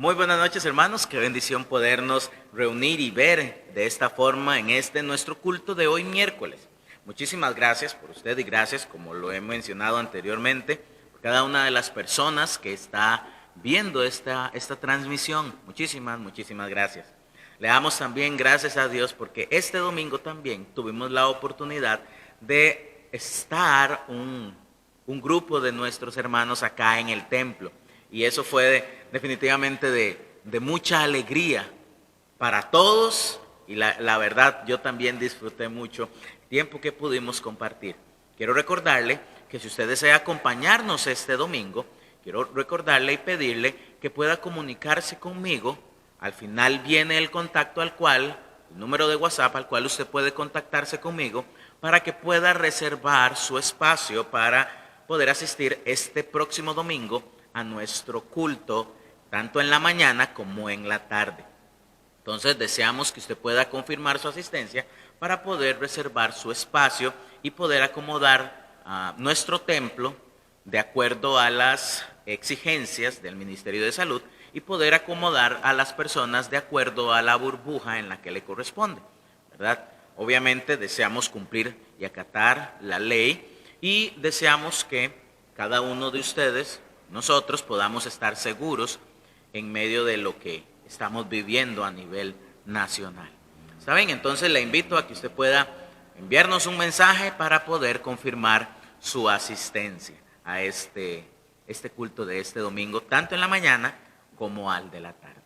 Muy buenas noches, hermanos. Qué bendición podernos reunir y ver de esta forma en nuestro culto de hoy miércoles. Muchísimas gracias por usted y gracias, como lo he mencionado anteriormente, por cada una de las personas que está viendo esta transmisión. Muchísimas gracias. Le damos también gracias a Dios porque este domingo también tuvimos la oportunidad de estar un grupo de nuestros hermanos acá en el templo. Y eso fue definitivamente de mucha alegría para todos. Y la verdad, yo también disfruté mucho el tiempo que pudimos compartir. Quiero recordarle que si usted desea acompañarnos este domingo, quiero recordarle y pedirle que pueda comunicarse conmigo. Al final viene el contacto el número de WhatsApp al cual usted puede contactarse conmigo para que pueda reservar su espacio para poder asistir este próximo domingo a nuestro culto, tanto en la mañana como en la tarde. Entonces deseamos que usted pueda confirmar su asistencia para poder reservar su espacio y poder acomodar nuestro templo de acuerdo a las exigencias del Ministerio de Salud y poder acomodar a las personas de acuerdo a la burbuja en la que le corresponde, ¿verdad? Obviamente deseamos cumplir y acatar la ley y deseamos que cada uno de ustedes, nosotros, podamos estar seguros en medio de lo que estamos viviendo a nivel nacional. ¿Está bien? Entonces le invito a que usted pueda enviarnos un mensaje para poder confirmar su asistencia a este culto de este domingo, tanto en la mañana como al de la tarde.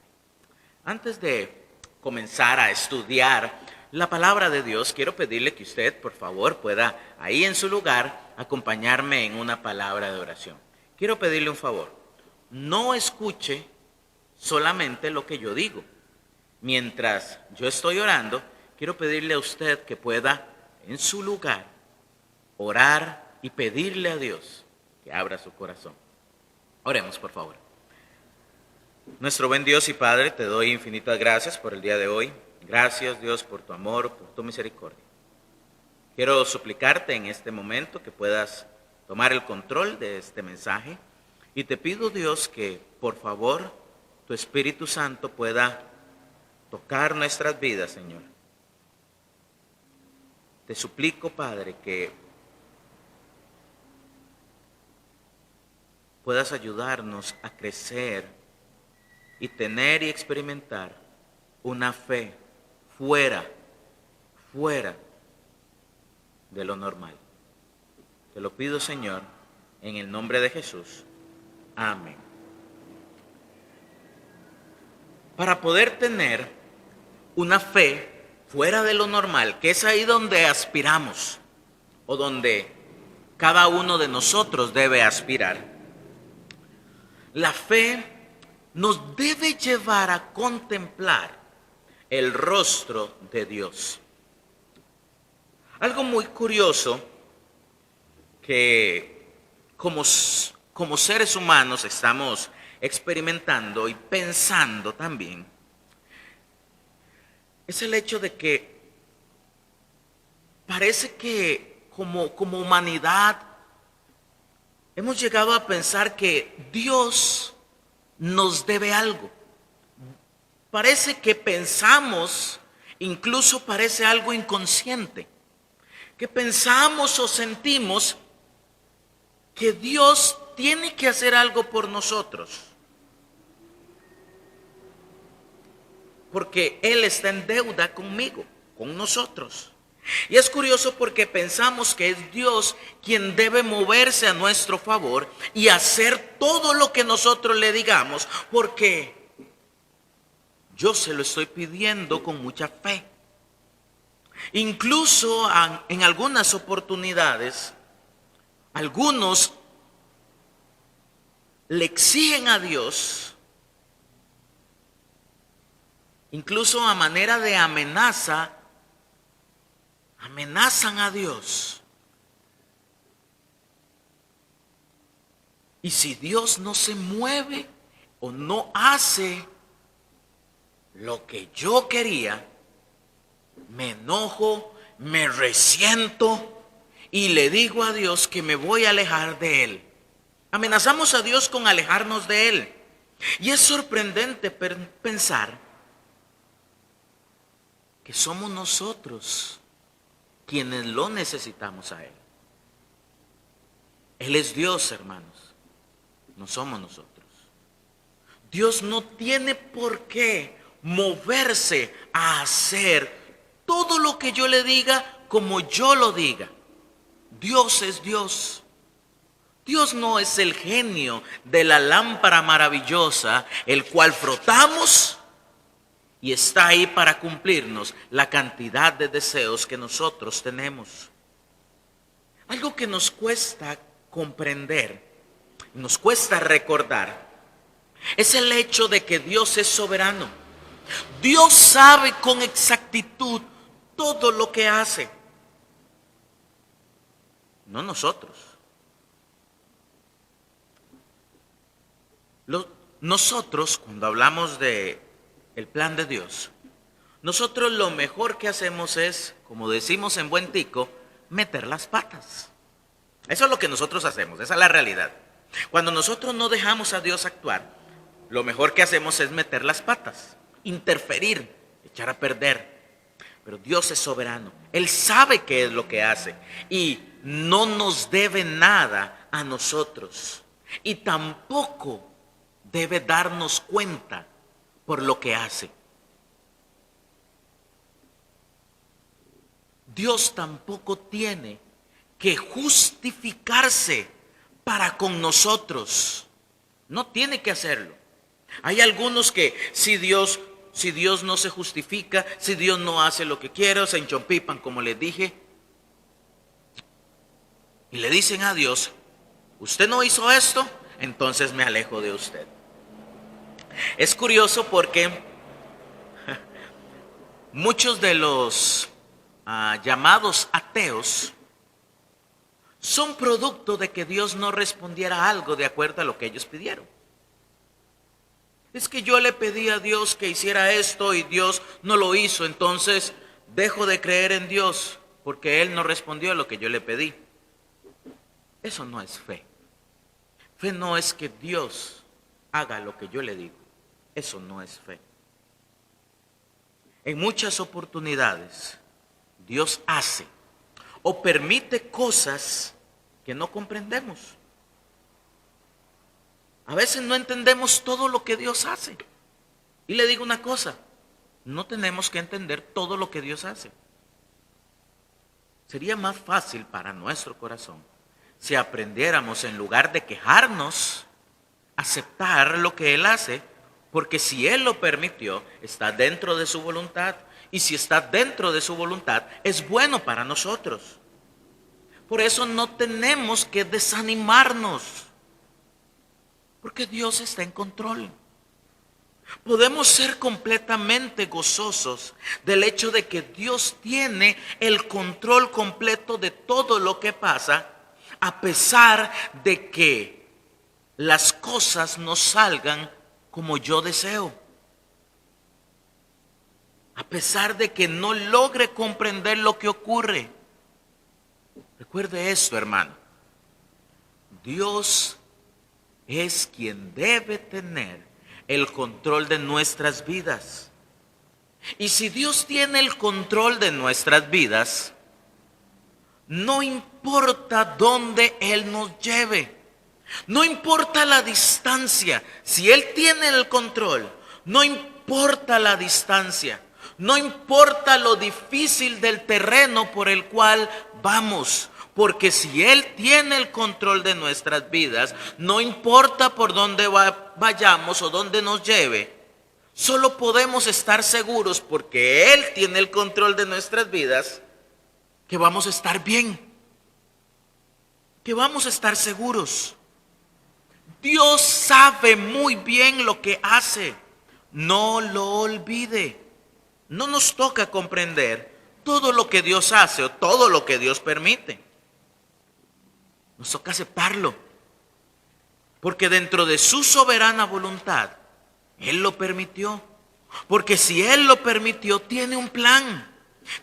Antes de comenzar a estudiar la palabra de Dios, quiero pedirle que usted, por favor, pueda ahí en su lugar acompañarme en una palabra de oración. Quiero pedirle un favor. No escuche solamente lo que yo digo. Mientras yo estoy orando, quiero pedirle a usted que pueda en su lugar orar y pedirle a Dios que abra su corazón. Oremos, por favor. Nuestro buen Dios y Padre, te doy infinitas gracias por el día de hoy. Gracias, Dios, por tu amor, por tu misericordia. Quiero suplicarte en este momento que puedas tomar el control de este mensaje y te pido, Dios, que por favor tu Espíritu Santo pueda tocar nuestras vidas, Señor. Te suplico, Padre, que puedas ayudarnos a crecer y tener y experimentar una fe fuera de lo normal. Te lo pido, Señor, en el nombre de Jesús. Amén. Para poder tener una fe fuera de lo normal, que es ahí donde aspiramos, o donde cada uno de nosotros debe aspirar, la fe nos debe llevar a contemplar el rostro de Dios. Algo muy curioso que como seres humanos estamos experimentando y pensando también, es el hecho de que parece que como humanidad hemos llegado a pensar que Dios nos debe algo. Parece que pensamos, incluso parece algo inconsciente, que pensamos o sentimos que Dios tiene que hacer algo por nosotros, porque Él está en deuda conmigo, con nosotros. Y es curioso porque pensamos que es Dios quien debe moverse a nuestro favor y hacer todo lo que nosotros le digamos, porque yo se lo estoy pidiendo con mucha fe. Incluso en algunas oportunidades, algunos le exigen a Dios, incluso a manera de amenaza, amenazan a Dios. Y si Dios no se mueve o no hace lo que yo quería, me enojo, me resiento y le digo a Dios que me voy a alejar de Él. Amenazamos a Dios con alejarnos de Él. Y es sorprendente pensar que somos nosotros quienes lo necesitamos a Él. Él es Dios, hermanos, no somos nosotros. Dios no tiene por qué moverse a hacer todo lo que yo le diga como yo lo diga. Dios es Dios. Dios no es el genio de la lámpara maravillosa, el cual frotamos y está ahí para cumplirnos la cantidad de deseos que nosotros tenemos. Algo que nos cuesta comprender, nos cuesta recordar, es el hecho de que Dios es soberano. Dios sabe con exactitud todo lo que hace. No nosotros. Nosotros, cuando hablamos de el plan de Dios, nosotros lo mejor que hacemos es, como decimos en buen tico, meter las patas. Eso es lo que nosotros hacemos, esa es la realidad. Cuando nosotros no dejamos a Dios actuar, lo mejor que hacemos es meter las patas, interferir, echar a perder. Pero Dios es soberano, Él sabe qué es lo que hace y no nos debe nada a nosotros. Y tampoco debe darnos cuenta por lo que hace. Dios tampoco tiene que justificarse para con nosotros. No tiene que hacerlo. Hay algunos que si Dios no se justifica, si Dios no hace lo que quiere, se enchompipan, como les dije, y le dicen a Dios: usted no hizo esto, entonces me alejo de usted. Es curioso porque muchos de los llamados ateos son producto de que Dios no respondiera algo de acuerdo a lo que ellos pidieron. Es que yo le pedí a Dios que hiciera esto y Dios no lo hizo, entonces dejo de creer en Dios porque Él no respondió a lo que yo le pedí. Eso no es fe. Fe no es que Dios haga lo que yo le digo. Eso no es fe. En muchas oportunidades Dios hace o permite cosas que no comprendemos. A veces no entendemos todo lo que Dios hace. Y le digo una cosa, no tenemos que entender todo lo que Dios hace. Sería más fácil para nuestro corazón si aprendiéramos, en lugar de quejarnos, aceptar lo que Él hace, porque si Él lo permitió, está dentro de su voluntad. Y si está dentro de su voluntad, es bueno para nosotros. Por eso no tenemos que desanimarnos, porque Dios está en control. Podemos ser completamente gozosos del hecho de que Dios tiene el control completo de todo lo que pasa, a pesar de que las cosas no salgan como yo deseo. A pesar de que no logre comprender lo que ocurre. Recuerde esto, hermano. Dios es quien debe tener el control de nuestras vidas. Y si Dios tiene el control de nuestras vidas, no importa dónde Él nos lleve, no importa la distancia, si Él tiene el control, no importa la distancia, no importa lo difícil del terreno por el cual vamos, porque si Él tiene el control de nuestras vidas, no importa por dónde vayamos o dónde nos lleve, solo podemos estar seguros, porque Él tiene el control de nuestras vidas, que vamos a estar bien, que vamos a estar seguros. Dios sabe muy bien lo que hace, no lo olvide. No nos toca comprender todo lo que Dios hace o todo lo que Dios permite. Nos toca aceptarlo, porque dentro de su soberana voluntad, Él lo permitió. Porque si Él lo permitió, tiene un plan.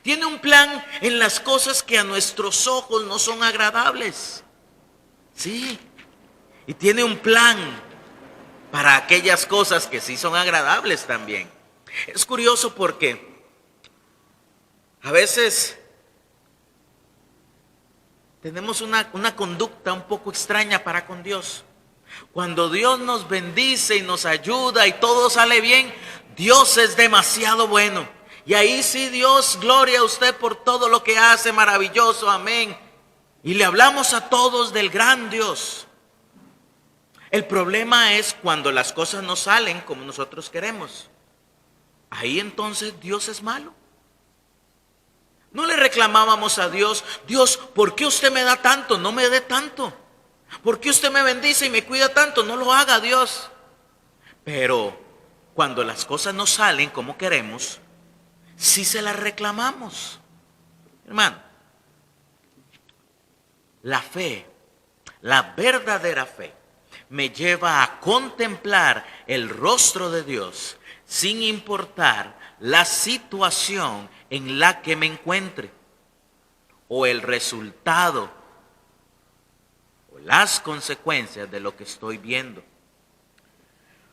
Tiene un plan en las cosas que a nuestros ojos no son agradables. Sí, y tiene un plan para aquellas cosas que sí son agradables también. Es curioso porque a veces tenemos una conducta un poco extraña para con Dios. Cuando Dios nos bendice y nos ayuda y todo sale bien, Dios es demasiado bueno. Y ahí sí, Dios, gloria a usted por todo lo que hace, maravilloso, amén. Y le hablamos a todos del gran Dios. El problema es cuando las cosas no salen como nosotros queremos. Ahí entonces Dios es malo. No le reclamábamos a Dios, Dios, ¿por qué usted me da tanto? No me dé tanto. ¿Por qué usted me bendice y me cuida tanto? No lo haga, Dios. Pero cuando las cosas no salen como queremos, sí se las reclamamos. Hermano, la fe, la verdadera fe, me lleva a contemplar el rostro de Dios sin importar la situación en la que me encuentre o el resultado o las consecuencias de lo que estoy viendo.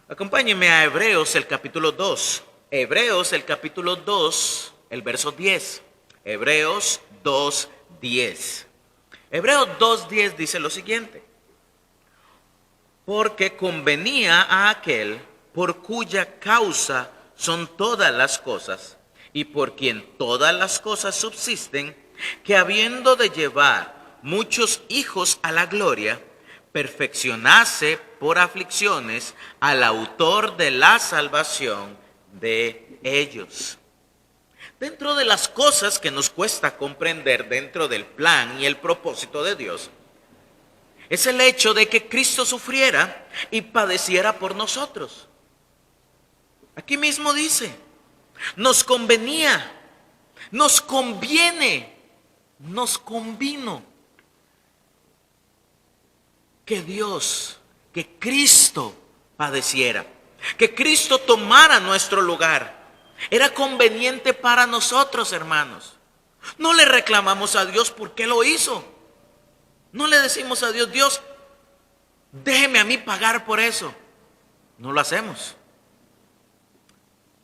Acompáñenme a Hebreos el capítulo 2. Hebreos el capítulo 2, el verso 10. Hebreos 2:10. Hebreos 2:10 dice lo siguiente: porque convenía a aquel por cuya causa son todas las cosas, y por quien todas las cosas subsisten, que habiendo de llevar muchos hijos a la gloria, perfeccionase por aflicciones al autor de la salvación de ellos. Dentro de las cosas que nos cuesta comprender dentro del plan y el propósito de Dios, es el hecho de que Cristo sufriera y padeciera por nosotros. Aquí mismo dice, nos convenía, nos conviene, nos convino que Dios, que Cristo padeciera, que Cristo tomara nuestro lugar. Era conveniente para nosotros, hermanos. No le reclamamos a Dios por qué lo hizo. No le decimos a Dios, Dios, déjeme a mí pagar por eso. No lo hacemos.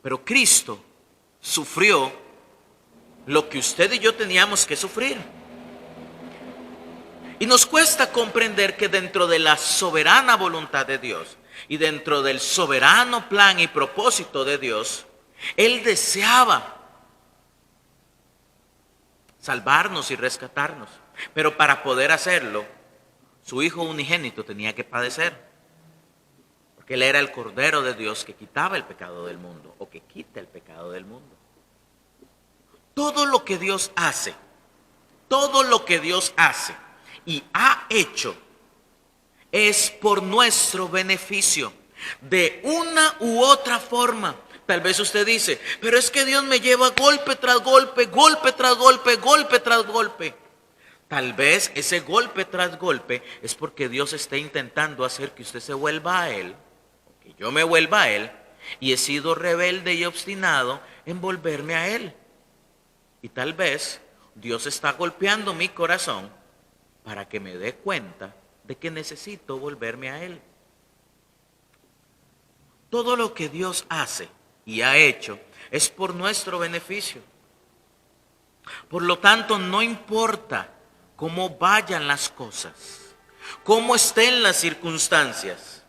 Pero Cristo sufrió lo que usted y yo teníamos que sufrir. Y nos cuesta comprender que dentro de la soberana voluntad de Dios y dentro del soberano plan y propósito de Dios, Él deseaba salvarnos y rescatarnos. Pero para poder hacerlo, su Hijo unigénito tenía que padecer. Porque Él era el Cordero de Dios que quitaba el pecado del mundo, o que quita el pecado del mundo. Todo lo que Dios hace y ha hecho es por nuestro beneficio, de una u otra forma. Tal vez usted dice, pero es que Dios me lleva golpe tras golpe, golpe tras golpe, golpe tras golpe. Tal vez ese golpe tras golpe es porque Dios está intentando hacer que usted se vuelva a Él, que yo me vuelva a Él, y he sido rebelde y obstinado en volverme a Él. Y tal vez Dios está golpeando mi corazón para que me dé cuenta de que necesito volverme a Él. Todo lo que Dios hace y ha hecho es por nuestro beneficio. Por lo tanto, no importa cómo vayan las cosas, cómo estén las circunstancias.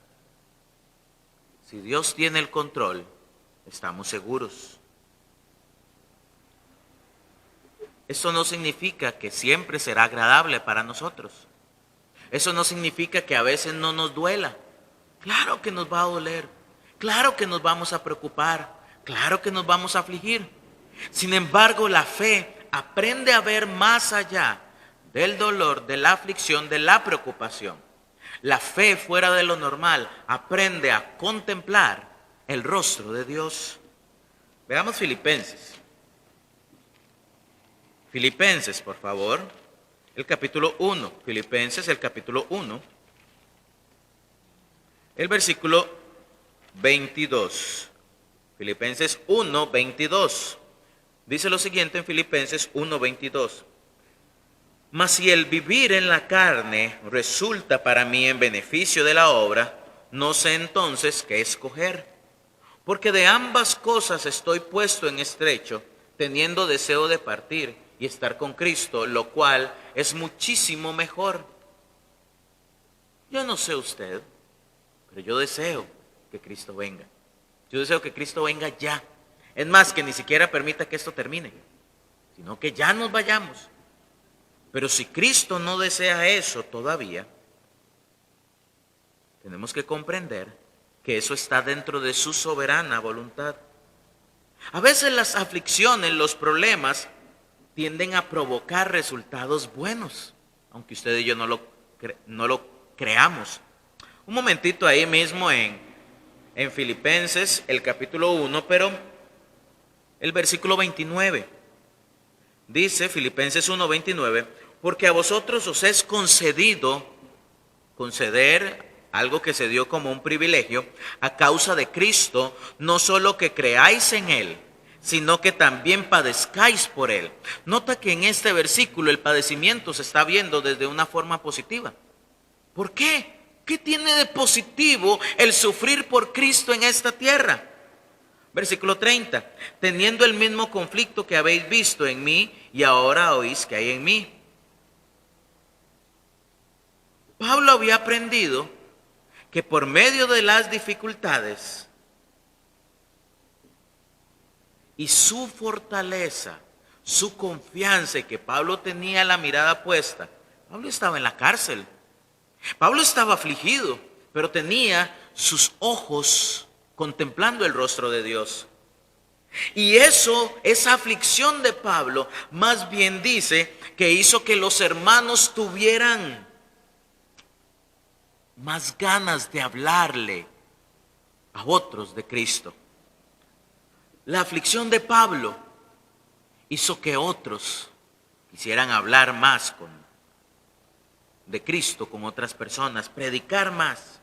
Si Dios tiene el control, estamos seguros. Eso no significa que siempre será agradable para nosotros. Eso no significa que a veces no nos duela. Claro que nos va a doler. Claro que nos vamos a preocupar. Claro que nos vamos a afligir. Sin embargo, la fe aprende a ver más allá del dolor, de la aflicción, de la preocupación. La fe fuera de lo normal aprende a contemplar el rostro de Dios. Veamos Filipenses. Filipenses, por favor, el capítulo 1. Filipenses, el capítulo 1. El versículo 22. Filipenses 1, 22. Dice lo siguiente en Filipenses 1, 22. Mas si el vivir en la carne resulta para mí en beneficio de la obra, No sé entonces qué escoger, porque de ambas cosas estoy puesto en estrecho, teniendo deseo de partir y estar con Cristo, lo cual es muchísimo mejor. Yo no sé usted, pero yo deseo que Cristo venga. Yo deseo que Cristo venga ya. Es más, que ni siquiera permita que esto termine, sino que ya nos vayamos. Pero si Cristo no desea eso todavía, tenemos que comprender que eso está dentro de su soberana voluntad. A veces las aflicciones, los problemas, tienden a provocar resultados buenos, aunque usted y yo no lo creamos. Un momentito ahí mismo en Filipenses, el capítulo 1, pero el versículo 29. Dice Filipenses 1:29, porque a vosotros os es conceder algo que se dio como un privilegio a causa de Cristo, no solo que creáis en Él, sino que también padezcáis por Él. Nota que en este versículo el padecimiento se está viendo desde una forma positiva. ¿Por qué? ¿Qué tiene de positivo el sufrir por Cristo en esta tierra? Versículo 30, teniendo el mismo conflicto que habéis visto en mí y ahora oís que hay en mí. Pablo había aprendido que por medio de las dificultades y su fortaleza, su confianza, y que Pablo tenía la mirada puesta, Pablo estaba en la cárcel, Pablo estaba afligido, pero tenía sus ojos contemplando el rostro de Dios. Y esa aflicción de Pablo, más bien dice que hizo que los hermanos tuvieran más ganas de hablarle a otros de Cristo. La aflicción de Pablo hizo que otros quisieran hablar más de Cristo con otras personas, predicar más.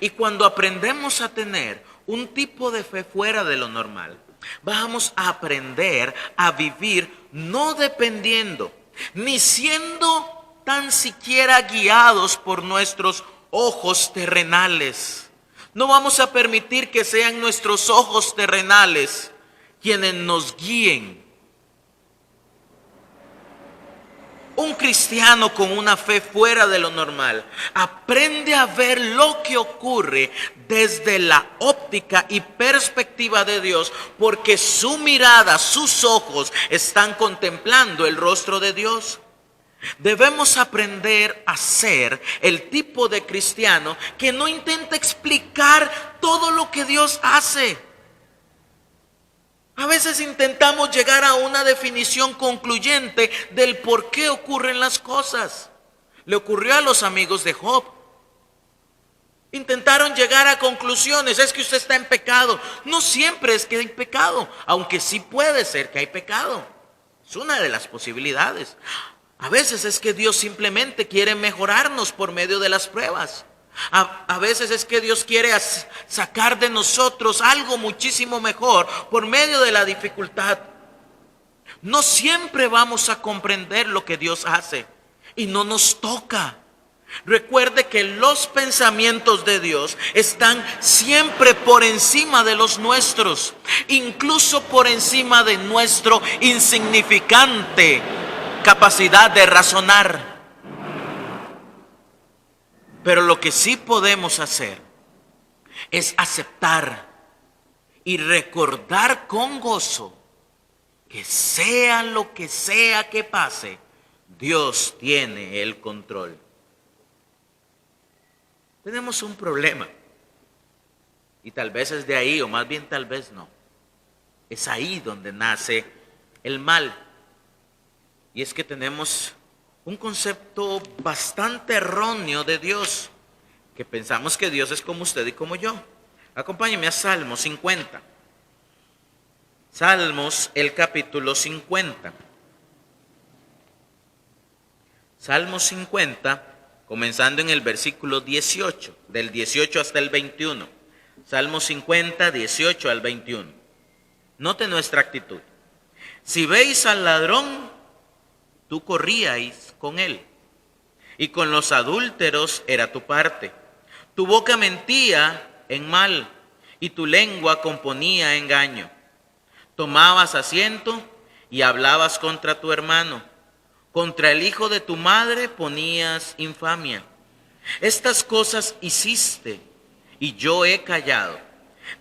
Y cuando aprendemos a tener un tipo de fe fuera de lo normal, vamos a aprender a vivir no dependiendo, ni siendo tan siquiera guiados por nuestros ojos terrenales. No vamos a permitir que sean nuestros ojos terrenales quienes nos guíen. Un cristiano con una fe fuera de lo normal aprende a ver lo que ocurre desde la óptica y perspectiva de Dios, porque su mirada, sus ojos están contemplando el rostro de Dios. Debemos aprender a ser el tipo de cristiano que no intenta explicar todo lo que Dios hace. A veces intentamos llegar a una definición concluyente del por qué ocurren las cosas. Le ocurrió a los amigos de Job. Intentaron llegar a conclusiones. Es que usted está en pecado. No siempre es que hay pecado, aunque sí puede ser que hay pecado. Es una de las posibilidades. A veces es que Dios simplemente quiere mejorarnos por medio de las pruebas. A veces es que Dios quiere sacar de nosotros algo muchísimo mejor por medio de la dificultad. No siempre vamos a comprender lo que Dios hace y no nos toca. Recuerde que los pensamientos de Dios están siempre por encima de los nuestros, incluso por encima de nuestro insignificante capacidad de razonar. Pero lo que sí podemos hacer es aceptar y recordar con gozo que sea lo que sea que pase, Dios tiene el control. Tenemos un problema y tal vez es de ahí, o más bien tal vez no. Es ahí donde nace el mal. Y es que tenemos un concepto bastante erróneo de Dios, que pensamos que Dios es como usted y como yo. Acompáñeme a Salmos 50. Salmos, el capítulo 50. Salmos 50, comenzando en el versículo 18, del 18 hasta el 21. Salmos 50, 18 al 21. Note nuestra actitud. Si veis al ladrón, tú corríais con él, y con los adúlteros era tu parte. Tu boca mentía en mal y tu lengua componía engaño. Tomabas asiento y hablabas contra tu hermano. Contra el hijo de tu madre ponías infamia. Estas cosas hiciste y yo he callado.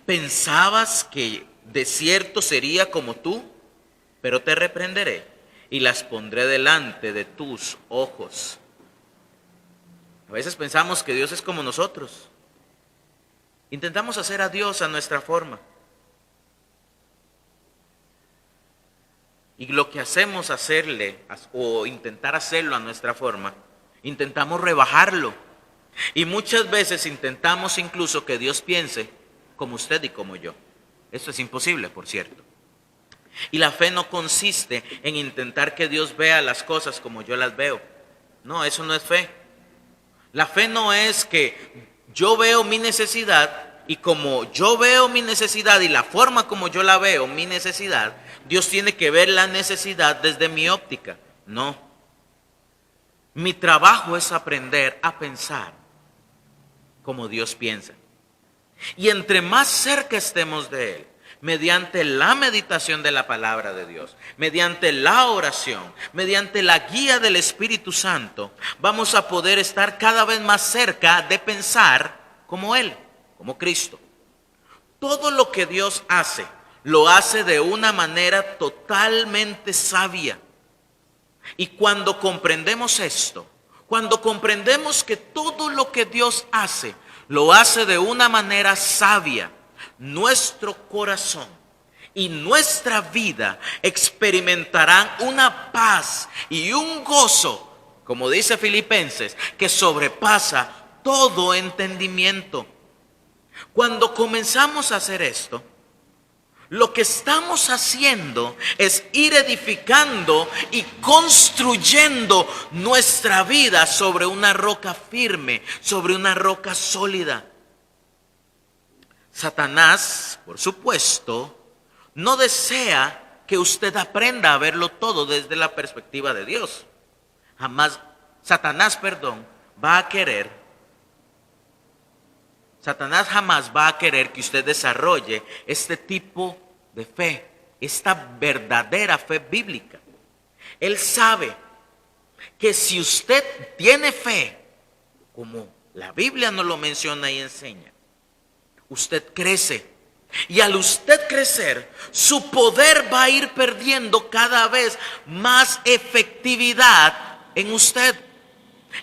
Pensabas que de cierto sería como tú, pero te reprenderé y las pondré delante de tus ojos. A veces pensamos que Dios es como nosotros. Intentamos hacer a Dios a nuestra forma. Y lo que hacemos hacerle o intentar hacerlo a nuestra forma, intentamos rebajarlo. Y muchas veces intentamos incluso que Dios piense como usted y como yo. Esto es imposible, por cierto. Y la fe no consiste en intentar que Dios vea las cosas como yo las veo. No, eso no es fe. La fe no es que yo veo mi necesidad y como yo veo mi necesidad y la forma como yo la veo, mi necesidad, Dios tiene que ver la necesidad desde mi óptica. No. Mi trabajo es aprender a pensar como Dios piensa. Y entre más cerca estemos de Él, mediante la meditación de la palabra de Dios, mediante la oración, mediante la guía del Espíritu Santo, vamos a poder estar cada vez más cerca de pensar como Él, como Cristo. Todo lo que Dios hace, lo hace de una manera totalmente sabia. Y cuando comprendemos esto, cuando comprendemos que todo lo que Dios hace, lo hace de una manera sabia, nuestro corazón y nuestra vida experimentarán una paz y un gozo, como dice Filipenses, que sobrepasa todo entendimiento. Cuando comenzamos a hacer esto, lo que estamos haciendo es ir edificando y construyendo nuestra vida sobre una roca firme, sobre una roca sólida. Satanás, por supuesto, no desea que usted aprenda a verlo todo desde la perspectiva de Dios. Satanás jamás va a querer que usted desarrolle este tipo de fe, esta verdadera fe bíblica. Él sabe que si usted tiene fe, como la Biblia nos lo menciona y enseña, usted crece. Y al usted crecer, su poder va a ir perdiendo cada vez más efectividad en usted.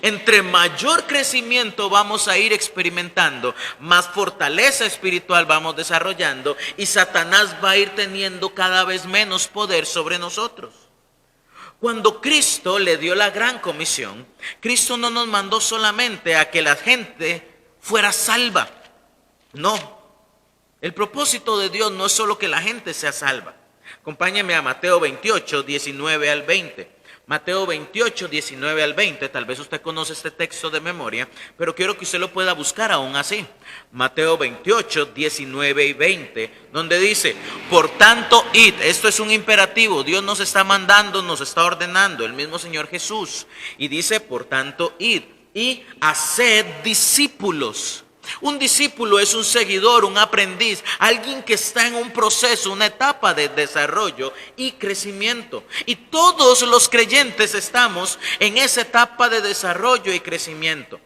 Entre mayor crecimiento vamos a ir experimentando, más fortaleza espiritual vamos desarrollando y Satanás va a ir teniendo cada vez menos poder sobre nosotros. Cuando Cristo le dio la gran comisión, Cristo no nos mandó solamente a que la gente fuera salva. No, el propósito de Dios no es solo que la gente sea salva. Acompáñeme a Mateo 28, 19 al 20. Mateo 28, 19 al 20, tal vez usted conoce este texto de memoria, pero quiero que usted lo pueda buscar aún así. Mateo 28, 19 y 20, donde dice, por tanto, id. Esto es un imperativo, Dios nos está mandando, nos está ordenando, el mismo Señor Jesús. Y dice, por tanto, id y haced discípulos. Un discípulo es un seguidor, un aprendiz, alguien que está en un proceso, una etapa de desarrollo y crecimiento. Y todos los creyentes estamos en esa etapa de desarrollo y crecimiento.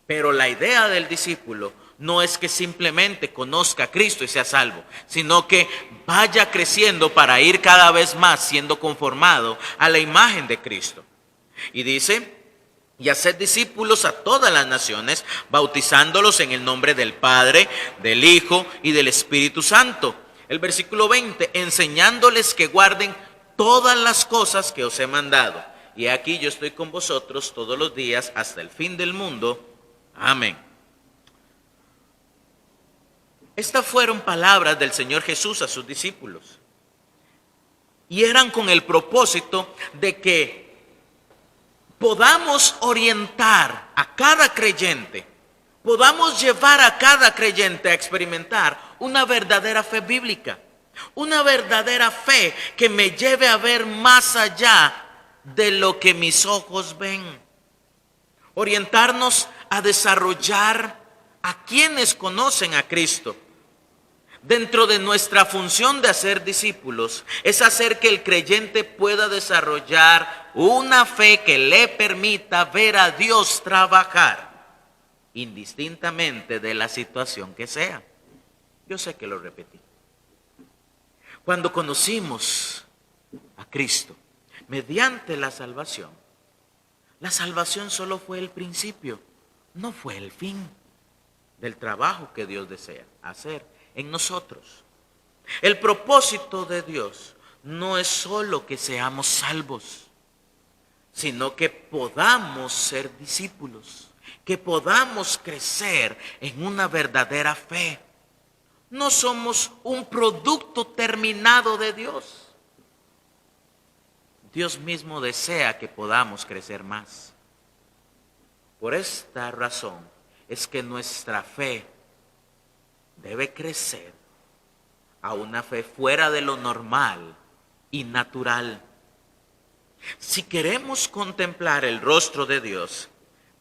Pero la idea del discípulo no es que simplemente conozca a Cristo y sea salvo, sino que vaya creciendo para ir cada vez más siendo conformado a la imagen de Cristo. Y dice, y haced discípulos a todas las naciones, bautizándolos en el nombre del Padre, del Hijo y del Espíritu Santo. El versículo 20, enseñándoles que guarden todas las cosas que os he mandado. Y aquí yo estoy con vosotros todos los días hasta el fin del mundo. Amén. Estas fueron palabras del Señor Jesús a sus discípulos. Y eran con el propósito de que podamos orientar a cada creyente, podamos llevar a cada creyente a experimentar una verdadera fe bíblica, una verdadera fe que me lleve a ver más allá de lo que mis ojos ven. Orientarnos a desarrollar a quienes conocen a Cristo. Dentro de nuestra función de hacer discípulos es hacer que el creyente pueda desarrollar una fe que le permita ver a Dios trabajar, indistintamente de la situación que sea. Yo sé que lo repetí. Cuando conocimos a Cristo mediante la salvación solo fue el principio, no fue el fin del trabajo que Dios desea hacer en nosotros. El propósito de Dios no es solo que seamos salvos, sino que podamos ser discípulos, que podamos crecer en una verdadera fe. No somos un producto terminado de Dios. Dios mismo desea que podamos crecer más. Por esta razón es que nuestra fe debe crecer a una fe fuera de lo normal y natural. Si queremos contemplar el rostro de Dios,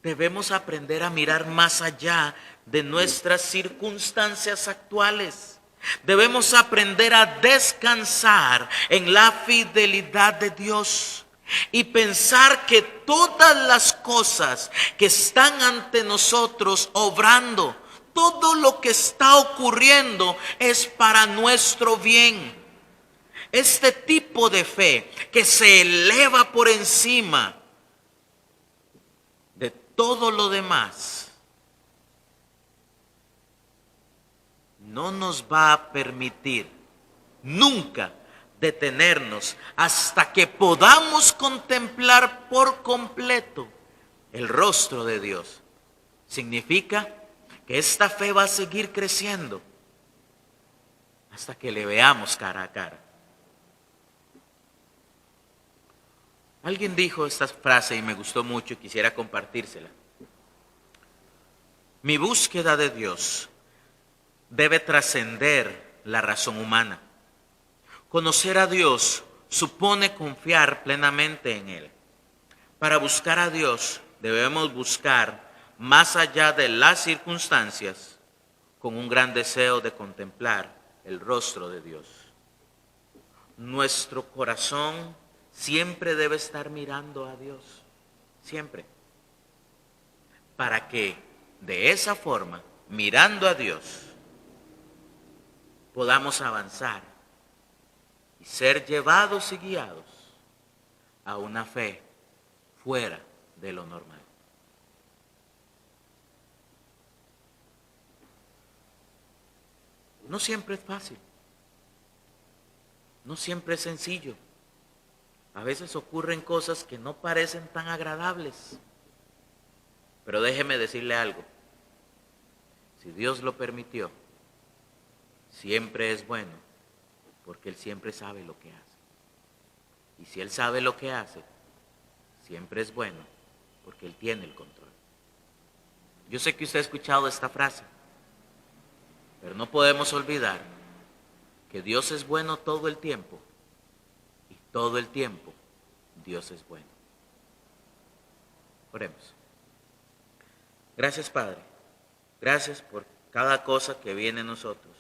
debemos aprender a mirar más allá de nuestras circunstancias actuales. Debemos aprender a descansar en la fidelidad de Dios y pensar que todas las cosas que están ante nosotros obrando, todo lo que está ocurriendo es para nuestro bien. Este tipo de fe que se eleva por encima de todo lo demás no nos va a permitir nunca detenernos hasta que podamos contemplar por completo el rostro de Dios. Significa que esta fe va a seguir creciendo hasta que le veamos cara a cara. Alguien dijo esta frase y me gustó mucho y quisiera compartírsela. Mi búsqueda de Dios debe trascender la razón humana. Conocer a Dios supone confiar plenamente en Él. Para buscar a Dios debemos buscar más allá de las circunstancias, con un gran deseo de contemplar el rostro de Dios. Nuestro corazón siempre debe estar mirando a Dios, siempre, para que de esa forma, mirando a Dios, podamos avanzar y ser llevados y guiados a una fe fuera de lo normal. No siempre es fácil, no siempre es sencillo. A veces ocurren cosas que no parecen tan agradables. Pero déjeme decirle algo. Si Dios lo permitió, siempre es bueno, porque Él siempre sabe lo que hace. Y si Él sabe lo que hace, siempre es bueno, porque Él tiene el control. Yo sé que usted ha escuchado esta frase, pero no podemos olvidar que Dios es bueno todo el tiempo. Todo el tiempo Dios es bueno. Oremos. Gracias, Padre. Gracias por cada cosa que viene a nosotros.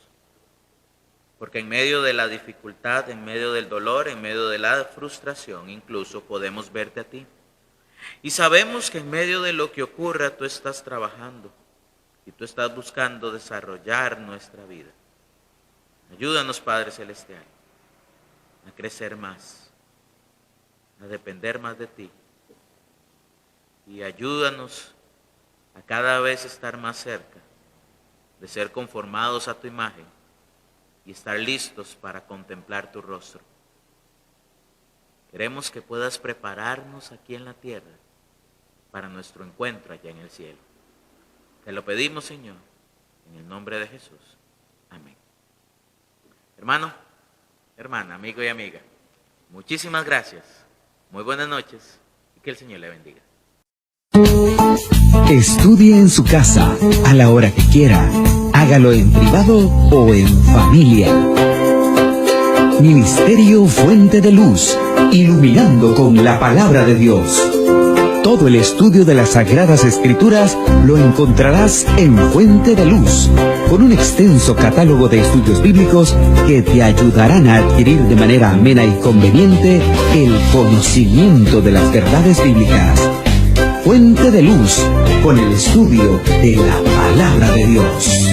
Porque en medio de la dificultad, en medio del dolor, en medio de la frustración, incluso podemos verte a ti. Y sabemos que en medio de lo que ocurra, tú estás trabajando y tú estás buscando desarrollar nuestra vida. Ayúdanos, Padre Celestial, a crecer más, a depender más de ti. Y ayúdanos a cada vez estar más cerca de ser conformados a tu imagen y estar listos para contemplar tu rostro. Queremos que puedas prepararnos aquí en la tierra para nuestro encuentro allá en el cielo. Te lo pedimos, Señor, en el nombre de Jesús. Amén. Hermano, hermana, amigo y amiga, muchísimas gracias. Muy buenas noches y que el Señor le bendiga. Estudie en su casa, a la hora que quiera. Hágalo en privado o en familia. Ministerio Fuente de Luz, iluminando con la palabra de Dios. Todo el estudio de las Sagradas Escrituras lo encontrarás en Fuente de Luz, con un extenso catálogo de estudios bíblicos que te ayudarán a adquirir de manera amena y conveniente el conocimiento de las verdades bíblicas. Fuente de Luz, con el estudio de la Palabra de Dios.